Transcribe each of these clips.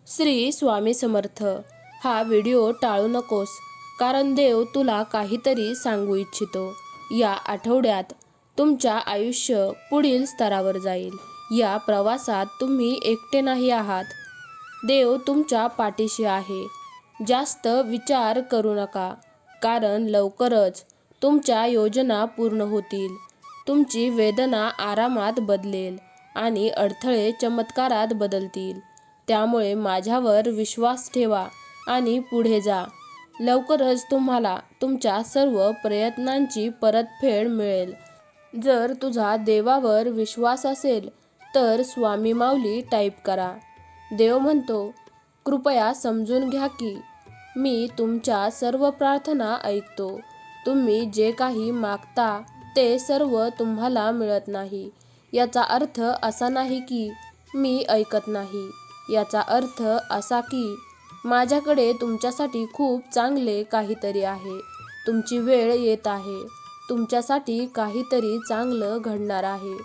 श्री स्वामी समर्थ. हा व्हिडिओ टाळू नकोस, कारण देव तुला काहीतरी सांगू इच्छितो. या आठवड्यात तुमच्या आयुष्य पुढील स्तरावर जाईल. या प्रवासात तुम्ही एकटे नाही आहात. देव तुमच्या पाठीशी आहे. जास्त विचार करू नका, कारण लवकरच तुमच्या योजना पूर्ण होतील. तुमची वेदना आरामात बदलेल आणि अडथळे चमत्कारात बदलतील. त्यामुळे माझ्यावर विश्वास ठेवा आणि पुढे जा. लवकरच तुम्हाला तुमच्या सर्व प्रयत्नांची परतफेड मिळेल. जर तुझा देवावर विश्वास असेल तर स्वामी माऊली टाईप करा. देव म्हणतो, कृपया समजून घ्या की मी तुमच्या सर्व प्रार्थना ऐकतो. तुम्ही जे काही मागता ते सर्व तुम्हाला मिळत नाही. याचा अर्थ असा नाही की मी ऐकत नाही. याचा अर्थ असा की माझ्याकडे तुमच्यासाठी खूप चांगले काहीतरी आहे. तुमची वेळ येत आहे. तुमच्यासाठी काहीतरी चांगलं घडणार आहे.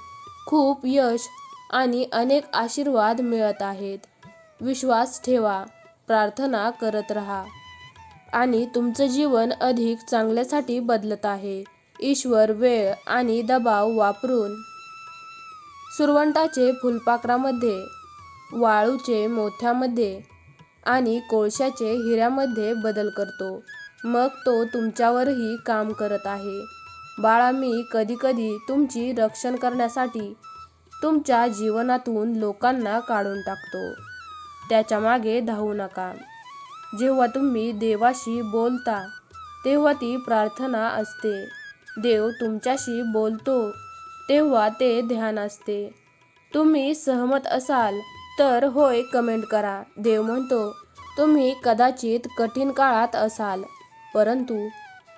खूप यश आणि अनेक आशीर्वाद मिळत आहेत. विश्वास ठेवा, प्रार्थना करत राहा आणि तुमचं जीवन अधिक चांगल्यासाठी बदलत आहे. ईश्वर वेळ आणि दबाव वापरून सुरवंटाचे फुलपाखरामध्ये, वाळूचे मोत्यामध्ये आणि कोळशाचे हिऱ्यामध्ये बदल करतो. मग तो तुमच्यावरही काम करत आहे. बाळा, मी कधीकधी तुमची रक्षण करण्यासाठी तुमच्या जीवनातून लोकांना काढून टाकतो. त्याच्या मागे धावू नका. जेव्हा तुम्ही देवाशी बोलता तेव्हा ती प्रार्थना असते. देव तुमच्याशी बोलतो तेव्हा ते ध्यान असते. तुम्ही सहमत असाल तर होय कमेंट करा. देव म्हणतो, तुम्ही कदाचित कठीण काळात असाल, परंतु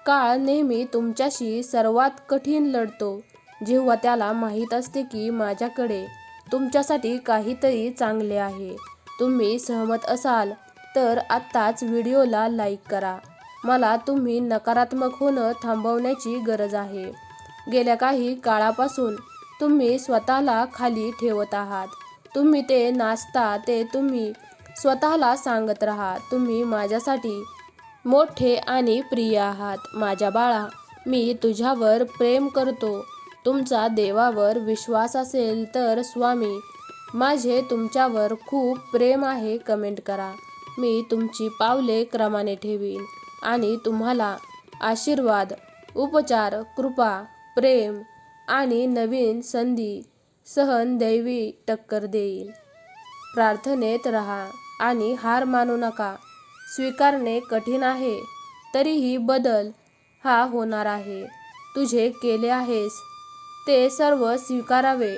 काळ नेहमी तुमच्याशी सर्वात कठीण लढतो जेव्हा त्याला माहीत असते की माझ्याकडे तुमच्यासाठी काहीतरी चांगले आहे. तुम्ही सहमत असाल तर आत्ताच व्हिडिओला लाईक करा. मला तुम्ही नकारात्मक होणं थांबवण्याची गरज आहे. गेल्या काही काळापासून तुम्ही स्वतःला खाली ठेवत आहात. तुम्ही ते नाचता ते तुम्ही स्वतःला सांगत राहा, तुम्ही माझ्यासाठी मोठे आणि प्रिय आहात. माझ्या बाळा, मी तुझ्यावर प्रेम करतो. तुमचा देवावर विश्वास असेल तर स्वामी, माझे तुमच्यावर खूप प्रेम आहे कमेंट करा. मी तुमची पावले क्रमाने ठेवीन आणि तुम्हाला आशीर्वाद, उपचार, कृपा, प्रेम आणि नवीन संधी सहन दैवी टक्कर देईल. प्रार्थनेत राहा आणि हार मानू नका. स्वीकारणे कठीण आहे, तरीही बदल हा होणार आहे. तुझे केले आहेस ते सर्व स्वीकारावे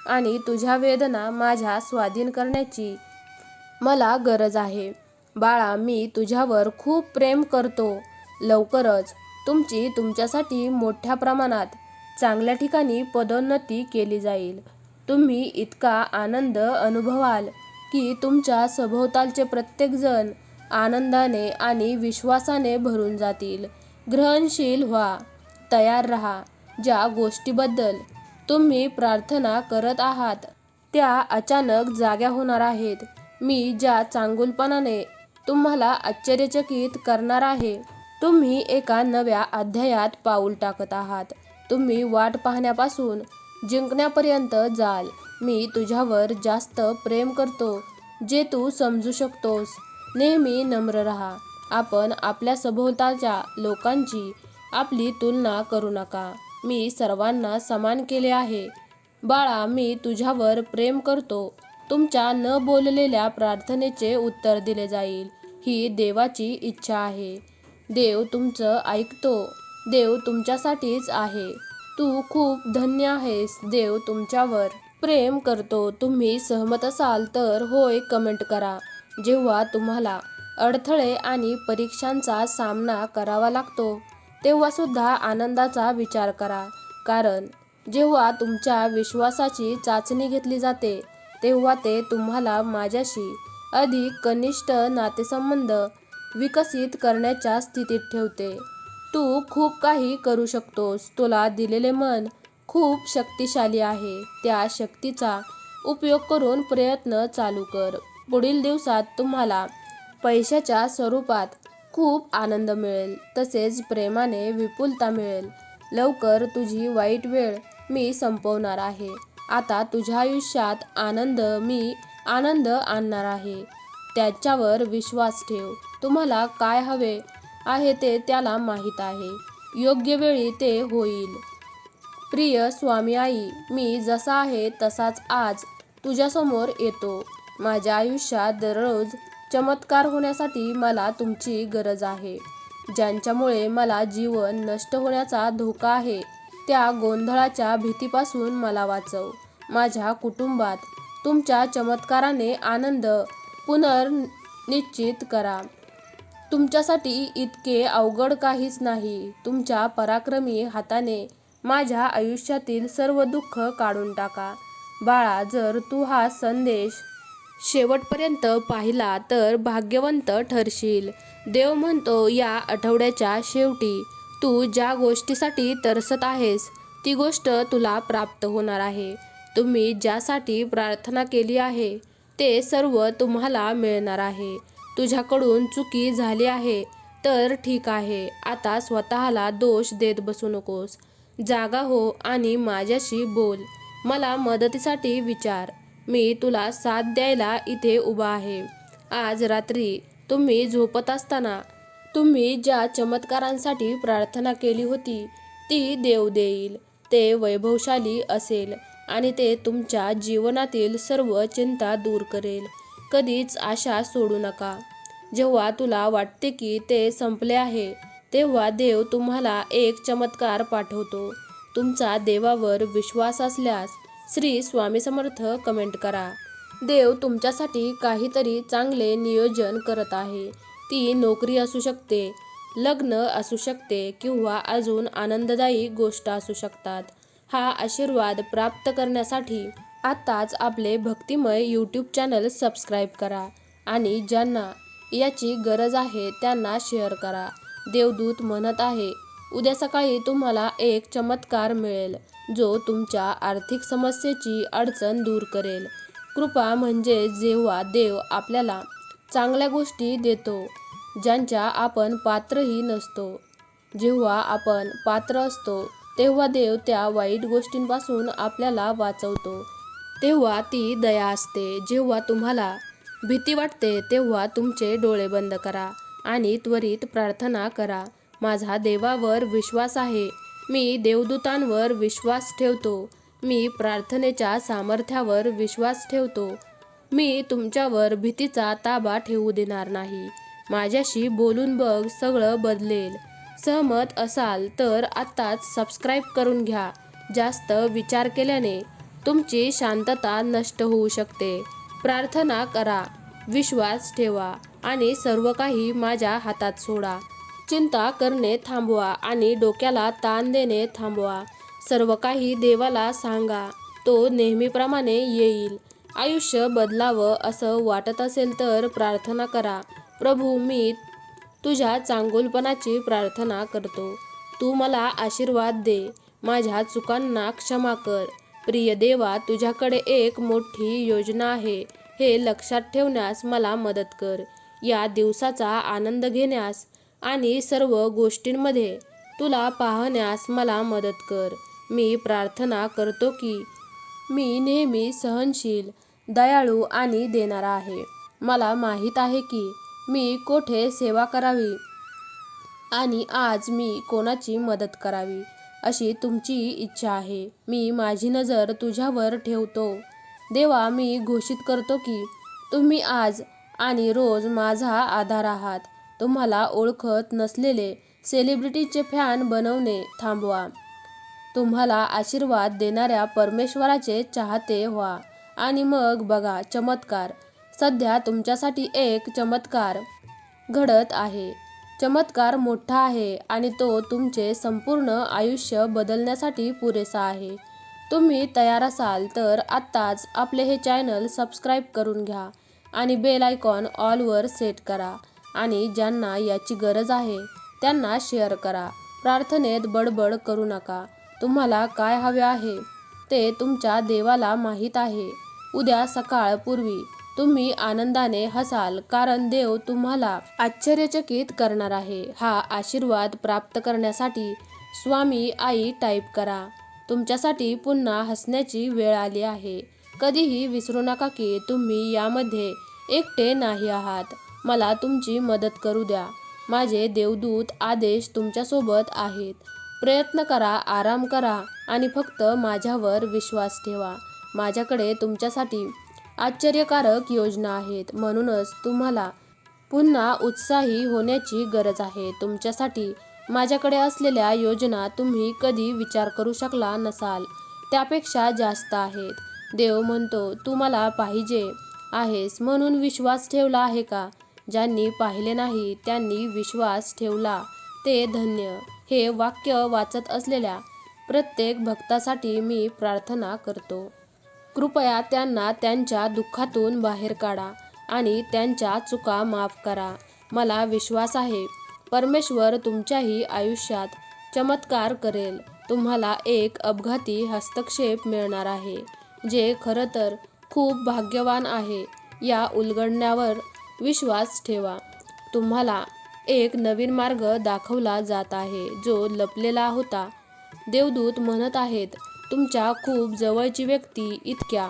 आणि तुझ्या वेदना माझ्या स्वाधीन करण्याची मला गरज आहे. बाळा, मी तुझ्यावर खूप प्रेम करतो. लवकरच तुमची तुमच्यासाठी मोठ्या प्रमाणात चांगल्या ठिकाणी पदोन्नती केली जाईल. तुम्ही इतका आनंद अनुभवाल की तुमच्या सभोवतालचे प्रत्येकजण आनंदाने आणि विश्वासाने भरून जातील. ग्रहणशील व्हा, तयार राहा. ज्या गोष्टीबद्दल तुम्ही प्रार्थना करत आहात त्या अचानक जाग्या होणार आहेत. मी ज्या चांगुलपणाने तुम्हाला आश्चर्यचकित करणार आहे. तुम्ही एका नव्या अध्यायात पाऊल टाकत आहात. तुम्ही वाट पाहण्यापासून जिंकण्यापर्यंत जाल. मी तुझ्यावर जास्त प्रेम करतो जे तू समजू शकतोस. नेहमी नम्र राहा. आपण आपल्या सभोवतालच्या लोकांची आपली तुलना करू नका. मी सर्वांना समान केले आहे. बाळा, मी तुझ्यावर प्रेम करतो. तुमच्या न बोललेल्या प्रार्थनेचे उत्तर दिले जाईल, ही देवाची इच्छा आहे. देव तुमचं ऐकतो. देव तुमच्यासाठीच आहे. तू खूप धन्य आहेस. देव तुमच्यावर प्रेम करतो. तुम्ही सहमत असाल तर होय कमेंट करा. जेव्हा तुम्हाला अडथळे आणि परीक्षांचा सामना करावा लागतो तेव्हा सुद्धा आनंदाचा विचार करा, कारण जेव्हा तुमच्या विश्वासाची चाचणी घेतली जाते तेव्हा ते तुम्हाला माझ्याशी अधिक घनिष्ठ नातेसंबंध विकसित करण्याच्या स्थितीत ठेवते. तू खूप काही करू शकतोस. तुला दिलेले मन खूप शक्तिशाली आहे. त्या शक्तीचा उपयोग करून प्रयत्न चालू कर. पुढील दिवसात तुम्हाला पैशाच्या स्वरूपात खूप आनंद मिळेल, तसेच प्रेमाने विपुलता मिळेल. लवकर तुझी वाईट वेळ मी संपवणार आहे. आता तुझ्या आयुष्यात मी आनंद आणणार आहे. त्याच्यावर विश्वास ठेव. तुम्हाला काय हवे आहे ते त्याला माहीत आहे. योग्य वेळी ते होईल. प्रिय स्वामी आई, मी जसा आहे तसाच आज तुझ्यासमोर येतो. माझ्या आयुष्यात दररोज चमत्कार होण्यासाठी मला तुमची गरज आहे. ज्यांच्यामुळे मला जीवन नष्ट होण्याचा धोका आहे, त्या गोंधळाच्या भीतीपासून मला वाचव. माझ्या कुटुंबात तुमच्या चमत्काराने आनंद पुनर्निश्चित करा. तुमच्यासाठी इतके अवघड काहीच नाही. तुमच्या पराक्रमी हाताने माझ्या आयुष्यातील सर्व दुःख काढून टाका. बाळा, जर तू हा संदेश शेवटपर्यंत पाहिला तर भाग्यवंत ठरशील. देव म्हणतो, या आठवड्याच्या शेवटी तू ज्या गोष्टीसाठी तरसत आहेस ती गोष्ट तुला प्राप्त होणार आहे. तुम्ही ज्यासाठी प्रार्थना केली आहे ते सर्व तुम्हाला मिळणार आहे. तुझ्याकडून चुकी झाली आहे तर ठीक आहे. आता स्वतःला दोष देत बसू नकोस. जागा हो आणि माझ्याशी बोल. मला मदतीसाठी विचार. मी तुला साथ द्यायला इथे उभा आहे. आज रात्री तुम्ही झोपत असताना तुम्ही ज्या चमत्कारांसाठी प्रार्थना केली होती ती देव देईल. ते वैभवशाली असेल आणि ते तुमच्या जीवनातील सर्व चिंता दूर करेल. कधीच आशा सोडू नका. जेव्हा तुला वाटते की ते संपले आहे, तेव्हा देव तुम्हाला एक चमत्कार पाठवतो. तुमचा देवावर विश्वास असल्यास श्री स्वामी समर्थ कमेंट करा. देव तुमच्यासाठी काहीतरी चांगले नियोजन करत आहे. ती नोकरी असू शकते, लग्न असू शकते किंवा अजून आनंददायी गोष्ट असू शकतात. हा आशीर्वाद प्राप्त करण्यासाठी आताच आपले भक्तिमय यूट्यूब चॅनल सबस्क्राईब करा आणि ज्यांना याची गरज आहे त्यांना शेअर करा. देवदूत म्हणत आहे, उद्या सकाळी तुम्हाला एक चमत्कार मिळेल जो तुमच्या आर्थिक समस्येची अडचण दूर करेल. कृपा म्हणजे जेव्हा देव आपल्याला चांगल्या गोष्टी देतो ज्यांच्या आपण पात्रही नसतो. जेव्हा आपण पात्र असतो तेव्हा देव त्या वाईट गोष्टींपासून आपल्याला वाचवतो. तेव्हा ती दया असते. जेव्हा तुम्हाला भीती वाटते तेव्हा तुमचे डोळे बंद करा आणि त्वरित प्रार्थना करा. माझा देवावर विश्वास आहे. मी देवदूतांवर विश्वास ठेवतो. मी प्रार्थनेच्या सामर्थ्यावर विश्वास ठेवतो. मी तुमच्यावर भीतीचा ताबा ठेवू देणार नाही. माझ्याशी बोलून बघ, सगळं बदलेल. सहमत असाल तर आत्ताच सबस्क्राईब करून घ्या. जास्त विचार केल्याने तुमची शांतता नष्ट होऊ शकते. प्रार्थना करा, विश्वास ठेवा आणि सर्व काही माझ्या हातात सोडा. चिंता करणे थांबवा आणि डोक्याला ताण देणे थांबवा. सर्व काही देवाला सांगा. तो नेहमीप्रमाणे येईल. आयुष्य बदलावं असं वाटत असेल तर प्रार्थना करा. प्रभू, मी तुझ्या चांगुलपणाची प्रार्थना करतो. तू मला आशीर्वाद दे. माझ्या चुकांना क्षमा कर. प्रिय देवा, तुझ्याकडे एक मोठी योजना आहे हे लक्षात ठेवण्यास मला मदत कर. या दिवसाचा आनंद घेण्यास आणि सर्व गोष्टींमध्ये तुला पाहण्यास मला मदत कर. मी प्रार्थना करतो की मी नेहमी सहनशील, दयाळू आणि देणारा आहे. मला माहीत आहे की मी कोठे सेवा करावी आणि आज मी कोणाची मदत करावी अशी तुमची इच्छा आहे. मी माझी नजर तुझ्यावर ठेवतो. देवा, मी घोषित करतो की तुम्ही आज आणि रोज माझा आधार आहात. तुम्हाला ओळखत नसलेले सेलिब्रिटीचे फॅन बनवणे थांबवा. तुम्हाला आशीर्वाद देणाऱ्या परमेश्वराचे चाहते व्हा आणि मग बघा चमत्कार. सध्या तुमच्यासाठी एक चमत्कार घडत आहे. चमत्कार मोठा आहे आणि तो तुमचे संपूर्ण आयुष्य बदलण्यासाठी पुरेसा आहे. तुम्ही तयार असाल तर आत्ताच आपले हे चॅनल सबस्क्राईब करून घ्या आणि बेल आयकॉन ऑलवर सेट करा आणि ज्यांना याची गरज आहे त्यांना शेअर करा. प्रार्थनेत बडबड करू नका. तुम्हाला काय हवे आहे ते तुमच्या देवाला माहीत आहे. उद्या सकाळपूर्वी तुम्ही आनंदाने हसाल, कारण देव तुम्हाला आश्चर्यचकित करणार आहे. हा आशीर्वाद प्राप्त करण्यासाठी स्वामी आई टाईप करा. तुमच्यासाठी पुन्हा हसण्याची वेळ आली आहे. कधीही विसरू नका की तुम्ही यामध्ये एकटे नाही आहात. मला तुमची मदत करू द्या. माझे देवदूत आदेश तुमच्यासोबत आहेत. प्रयत्न करा, आराम करा आणि फक्त माझ्यावर विश्वास ठेवा. माझ्याकडे तुमच्यासाठी आश्चर्यकारक योजना आहेत. म्हणूनच तुम्हाला पुन्हा उत्साही होण्याची गरज आहे. तुमच्यासाठी माझ्याकडे असलेल्या योजना तुम्ही कधी विचार करू शकला नसाल त्यापेक्षा जास्त आहेत. देव म्हणतो, तू मला पाहिजे आहेस म्हणून विश्वास ठेवला आहे का? ज्यांनी पाहिले नाही त्यांनी विश्वास ठेवला ते धन्य. हे वाक्य वाचत असलेल्या प्रत्येक भक्तासाठी मी प्रार्थना करतो. कृपया त्यांना त्यांच्या दुःखातून बाहेर काढा आणि त्यांच्या चुका माफ करा. मला विश्वास आहे परमेश्वर तुमच्याही आयुष्यात चमत्कार करेल. तुम्हाला एक अपघाती हस्तक्षेप मिळणार आहे, जे खरं तर खूप भाग्यवान आहे. या उलगडण्यावर विश्वास ठेवा. तुम्हाला एक नवीन मार्ग दाखवला जात आहे, जो लपलेला होता. देवदूत म्हणत आहेत, तुमच्या खूप जवळची व्यक्ती इतक्या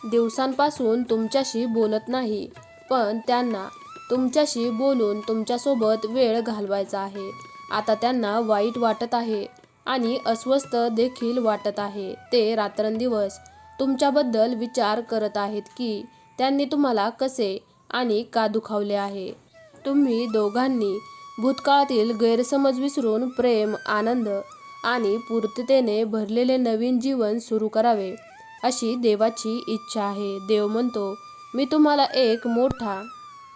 दिवसांपासून तुमच्याशी बोलत नाही, पण त्यांना तुमच्याशी बोलून तुमच्यासोबत वेळ घालवायचा आहे. आता त्यांना वाईट वाटत आहे आणि अस्वस्थ देखील वाटत आहे. ते रात्रंदिवस तुमच्याबद्दल विचार करत आहेत की त्यांनी तुम्हाला कसे आणि का दुखावले आहे. तुम्ही दोघांनी भूतकाळातील गैरसमज विसरून प्रेम, आनंद आणि पूर्णतेने भरलेले नवीन जीवन सुरू करावे, अशी देवाची इच्छा आहे. देव म्हणतो, मी तुम्हाला एक मोठा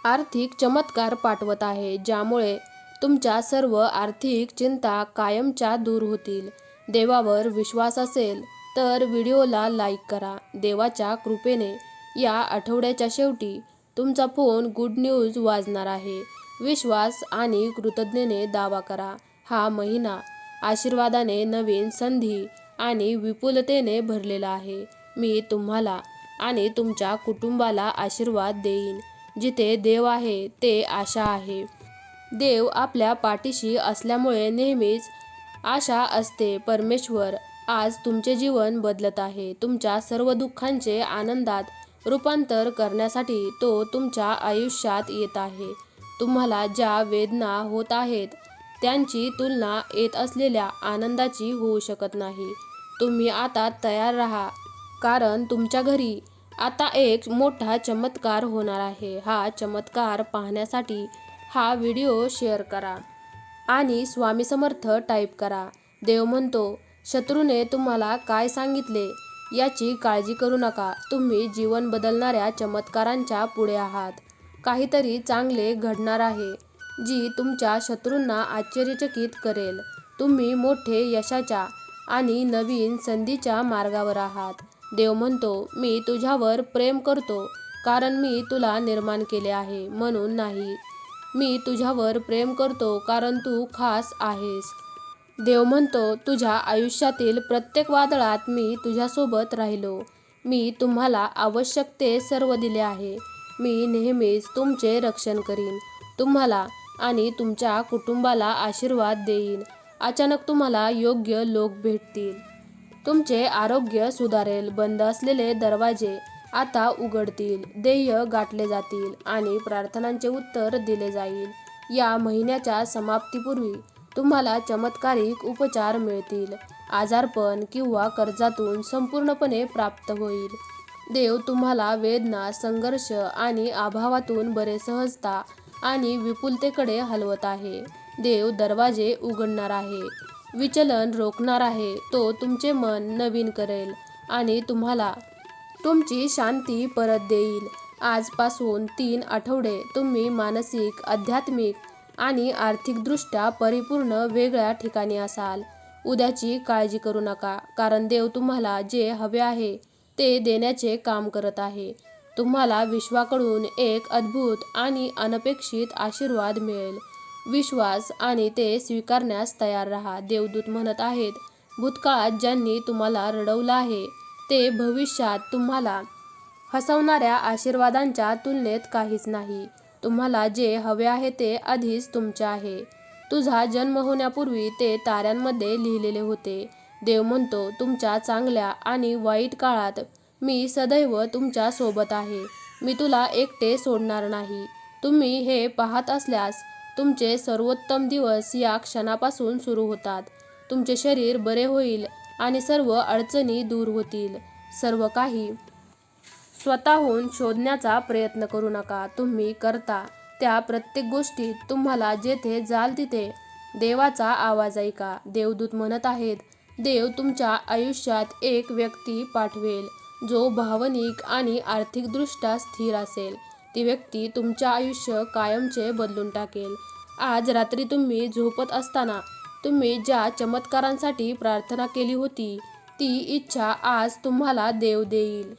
आर्थिक चमत्कार पाठवत आहे, ज्यामुळे तुमच्या सर्व आर्थिक चिंता कायमच्या दूर होतील. देवावर विश्वास असेल तर व्हिडिओला लाईक करा. देवाच्या कृपेने या आठवड्याच्या शेवटी तुमचा फोन गुड न्यूज वाजणार आहे. विश्वास आणि कृतज्ञतेने दावा करा. हा महिना आशीर्वादाने, नवीन संधी आणि विपुलतेने भरलेला आहे. मी तुम्हाला आणि तुमच्या कुटुंबाला आशीर्वाद देईन. जिथे देव आहे ते आशा आहे. देव आपल्या पाठीशी असल्यामुळे नेहमीच आशा असते. परमेश्वर आज तुमचे जीवन बदलत आहे. तुमच्या सर्व दुःखांचे आनंदात रूपांतर करण्यासाठी तो तुमच्या आयुष्यात येत आहे. तुम्हाला ज्या वेदना होत आहेत त्यांची तुलना येत असलेल्या आनंदाची होऊ शकत नाही. तुम्ही आता तयार राहा, कारण तुमच्या घरी आता एक मोठा चमत्कार होणार आहे. हा चमत्कार पाहण्यासाठी हा व्हिडिओ शेअर करा आणि स्वामी समर्थ टाईप करा. देव म्हणतो, शत्रूने तुम्हाला काय सांगितले याची काळजी करू नका. तुम्ही जीवन बदलणाऱ्या चमत्कारांच्या पुढे आहात. काहीतरी चांगले घडणार आहे, जी तुमच्या शत्रूंना आश्चर्यचकित करेल. तुम्ही मोठे यशाच्या आणि नवीन संधीच्या मार्गावर आहात. देव म्हणतो, मी तुझ्यावर प्रेम करतो, कारण मी तुला निर्माण केले आहे म्हणून नाही. मी तुझ्यावर प्रेम करतो कारण तू खास आहेस. देव म्हणतो, तुझ्या आयुष्यातील प्रत्येक वादळात मी तुझ्यासोबत राहिलो. मी तुम्हाला आवश्यक ते सर्व दिले आहे. मी नेहमीच तुमचे रक्षण करीन. तुम्हाला आणि तुमच्या कुटुंबाला आशीर्वाद देईन. अचानक तुम्हाला योग्य लोक भेटतील. तुमचे आरोग्य सुधारेल. बंद असलेले दरवाजे आता उघडतील. ध्येय गाठले जातील आणि प्रार्थनांचे उत्तर दिले जाईल. या महिन्याच्या समाप्तीपूर्वी तुम्हाला चमत्कारिक उपचार मिळतील. आजारपण किंवा कर्जातून संपूर्णपणे प्राप्त होईल. देव तुम्हाला वेदना, संघर्ष आणि अभावातून बरे सहजता आणि विपुलतेकडे हलवत आहे. देव दरवाजे उघडणार आहे, विचलन रोखणार आहे. तो तुमचे मन नवीन करेल आणि तुम्हाला तुमची शांती परत देईल. आजपासून 3 आठवडे तुम्ही मानसिक, आध्यात्मिक आणि आर्थिकदृष्ट्या परिपूर्ण वेगळ्या ठिकाणी असाल. उद्याची काळजी करू नका, कारण देव तुम्हाला जे हवे आहे ते देण्याचे काम करत आहे. तुम्हाला विश्वाकडून एक अद्भुत आणि अनपेक्षित आशीर्वाद मिळेल. विश्वास आणि ते स्वीकारण्यास तयार राहा. देवदूत म्हणत आहेत, भूतकाळात ज्यांनी तुम्हाला रडवलं आहे ते भविष्यात तुम्हाला फसवणाऱ्या आशीर्वादांच्या तुलनेत काहीच नाही. तुम्हाला जे हवे आहे ते आधीच तुमचे आहे. तुझा जन्म होण्यापूर्वी ते ताऱ्यांमध्ये लिहिलेले होते. देव म्हणतो, तुमच्या चांगल्या आणि वाईट काळात मी सदैव तुमच्या सोबत आहे. मी तुला एकटे सोडणार नाही. तुम्ही हे पाहत असल्यास तुमचे सर्वोत्तम दिवस या क्षणापासून सुरू होतात. तुमचे शरीर बरे होईल आणि सर्व अडचणी दूर होतील. सर्व काही स्वतःहून शोधण्याचा प्रयत्न करू नका. तुम्ही करता त्या प्रत्येक गोष्टीत तुम्हाला जेथे जाल तिथे देवाचा आवाज ऐका. देवदूत म्हणत आहेत, देव तुमच्या आयुष्यात एक व्यक्ती पाठवेल जो भावनिक आणि आर्थिकदृष्ट्या स्थिर असेल. ती व्यक्ती तुमचे आयुष्य कायमचे बदलून टाकेल. आज रात्री तुम्ही झोपत असताना तुम्ही ज्या चमत्कारांसाठी प्रार्थना केली होती ती इच्छा आज तुम्हाला देव देईल.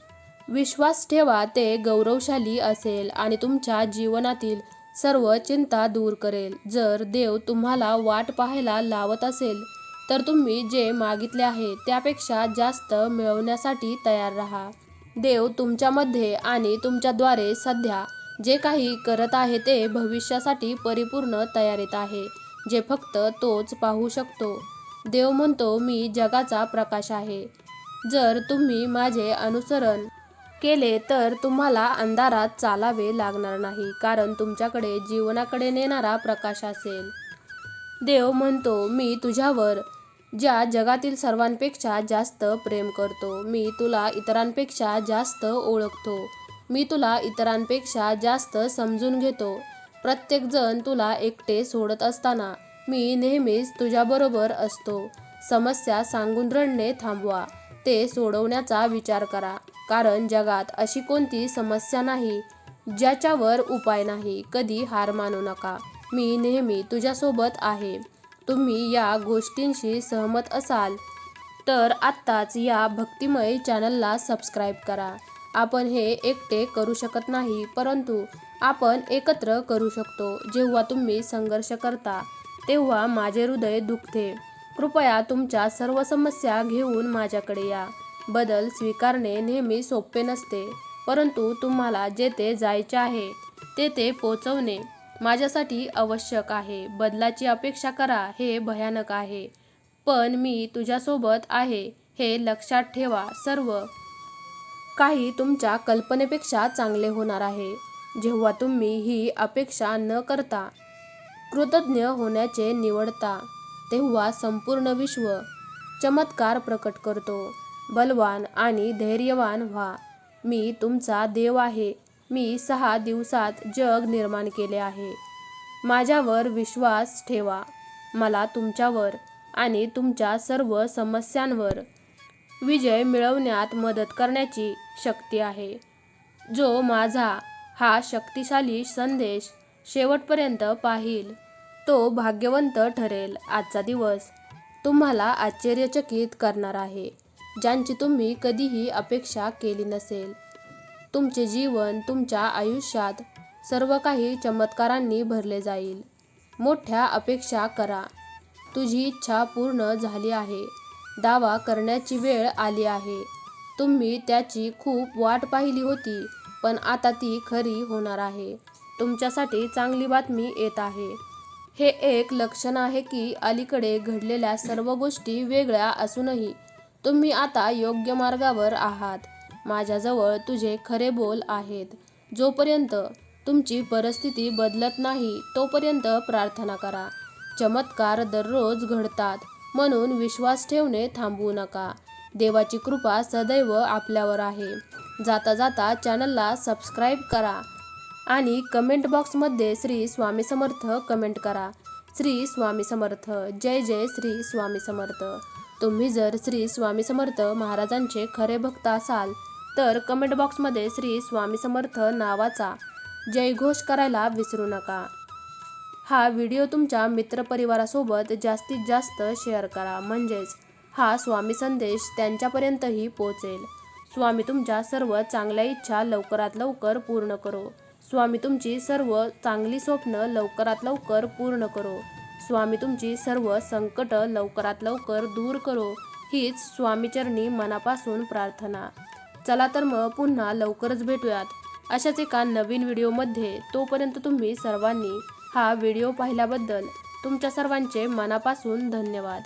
विश्वास ठेवा, ते गौरवशाली असेल आणि तुमच्या जीवनातील सर्व चिंता दूर करेल. जर देव तुम्हाला वाट पाहायला लावत असेल तर तुम्ही जे मागितले आहे त्यापेक्षा जास्त मिळवण्यासाठी तयार राहा. देव तुमच्यामध्ये आणि तुमच्याद्वारे सध्या जे काही करत आहे ते भविष्यासाठी परिपूर्ण तयारीत आहे, जे फक्त तोच पाहू शकतो. देव म्हणतो, मी जगाचा प्रकाश आहे. जर तुम्ही माझे अनुसरण केले तर तुम्हाला अंधारात चालावे लागणार नाही, कारण तुमच्याकडे जीवनाकडे नेणारा प्रकाश असेल. देव म्हणतो, मी तुझ्यावर ज्या जगातील सर्वांपेक्षा जास्त प्रेम करतो. मी तुला इतरांपेक्षा जास्त ओळखतो. मी तुला इतरांपेक्षा जास्त समजून घेतो. प्रत्येक जण तुला एकटे सोडत असताना मी नेहमीच तुझ्याबरोबर असतो. समस्या सांगून रडणे थांबवा. ते सोडवण्याचा विचार करा, कारण जगात अशी कोणती समस्या नाही ज्याच्यावर उपाय नाही. कधी हार मानू नका. मी नेहमी तुझ्यासोबत आहे. तुम्ही या गोष्टींशी सहमत असाल तर आत्ताच या भक्तिमय चॅनलला सबस्क्राईब करा. आपण हे एकटे करू शकत नाही, परंतु आपण एकत्र करू शकतो. जेव्हा तुम्ही संघर्ष करता तेव्हा माझे हृदय दुखते. कृपया तुमच्या सर्व समस्या घेऊन माझ्याकडे या. बदल स्वीकारणे नेहमी सोपे नसते, परंतु तुम्हाला जेथे जायचे आहे तेथे पोहोचवणे माझ्यासाठी आवश्यक आहे. बदलाची अपेक्षा करा हे भयानक आहे, पण मी तुझ्यासोबत आहे हे लक्षात ठेवा. सर्व काही तुमच्या कल्पनेपेक्षा चांगले होणार आहे. जेव्हा तुम्ही ही अपेक्षा न करता कृतज्ञ होण्याचे निवडता तेव्हा संपूर्ण विश्व चमत्कार प्रकट करतो. बलवान आणि धैर्यवान व्हा. मी तुमचा देव आहे. मी 6 दिवसात जग निर्माण केले आहे. माझ्यावर विश्वास ठेवा. मला तुमच्यावर आणि तुमच्या सर्व समस्यांवर विजय मिळवण्यात मदत करण्याची शक्ती आहे. जो माझा हा शक्तिशाली संदेश शेवटपर्यंत पाहील तो भाग्यवंत ठरेल. आजचा दिवस तुम्हाला आश्चर्यचकित करणार आहे, ज्यांची तुम्ही कधीही अपेक्षा केली नसेल. तुमचे जीवन, तुमच्या आयुष्यात सर्व काही चमत्कारांनी भरले जाईल. मोठ्या अपेक्षा करा. तुझी इच्छा पूर्ण झाली आहे. दावा करण्याची वेळ आली आहे. तुम्ही त्याची खूप वाट पाहिली होती, पण आता ती खरी होणार आहे. तुमच्यासाठी चांगली बातमी येत आहे. हे एक लक्षण आहे की अलीकडे घडलेल्या सर्व गोष्टी वेगळ्या असूनही तुम्ही आता योग्य मार्गावर आहात. माझ्याजवळ तुझे खरे बोल आहेत. जोपर्यंत तुमची परिस्थिती बदलत नाही तोपर्यंत प्रार्थना करा. चमत्कार दररोज घडतात, म्हणून विश्वास ठेवणे थांबवू नका. देवाची कृपा सदैव आपल्यावर आहे. जाता जाता चॅनलला सबस्क्राईब करा आणि कमेंट बॉक्समध्ये श्री स्वामी समर्थ कमेंट करा. श्री स्वामी समर्थ. जय जय श्री स्वामी समर्थ. तुम्ही जर श्री स्वामी समर्थ महाराजांचे खरे भक्त असाल तर कमेंट बॉक्समध्ये श्री स्वामी समर्थ नावाचा जयघोष करायला विसरू नका. हा व्हिडिओ तुमच्या मित्रपरिवारासोबत जास्तीत जास्त शेअर करा, म्हणजेच हा स्वामी संदेश त्यांच्यापर्यंतही पोहोचेल. स्वामी तुमच्या सर्व चांगल्या इच्छा लवकरात लवकर पूर्ण करो. स्वामी तुमची सर्व चांगली स्वप्न लवकरात लवकर पूर्ण करो. स्वामी तुमची सर्व संकट लवकरात लवकर दूर करो. हीच स्वामीचरणी मनापासून प्रार्थना. चला तर मग पुन्हा लवकरच भेटूयात अशाच एका नवीन व्हिडिओमध्ये. तोपर्यंत तुम्ही सर्वांनी हा व्हिडिओ पाहिल्याबद्दल तुमच्या सर्वांचे मनापासून धन्यवाद.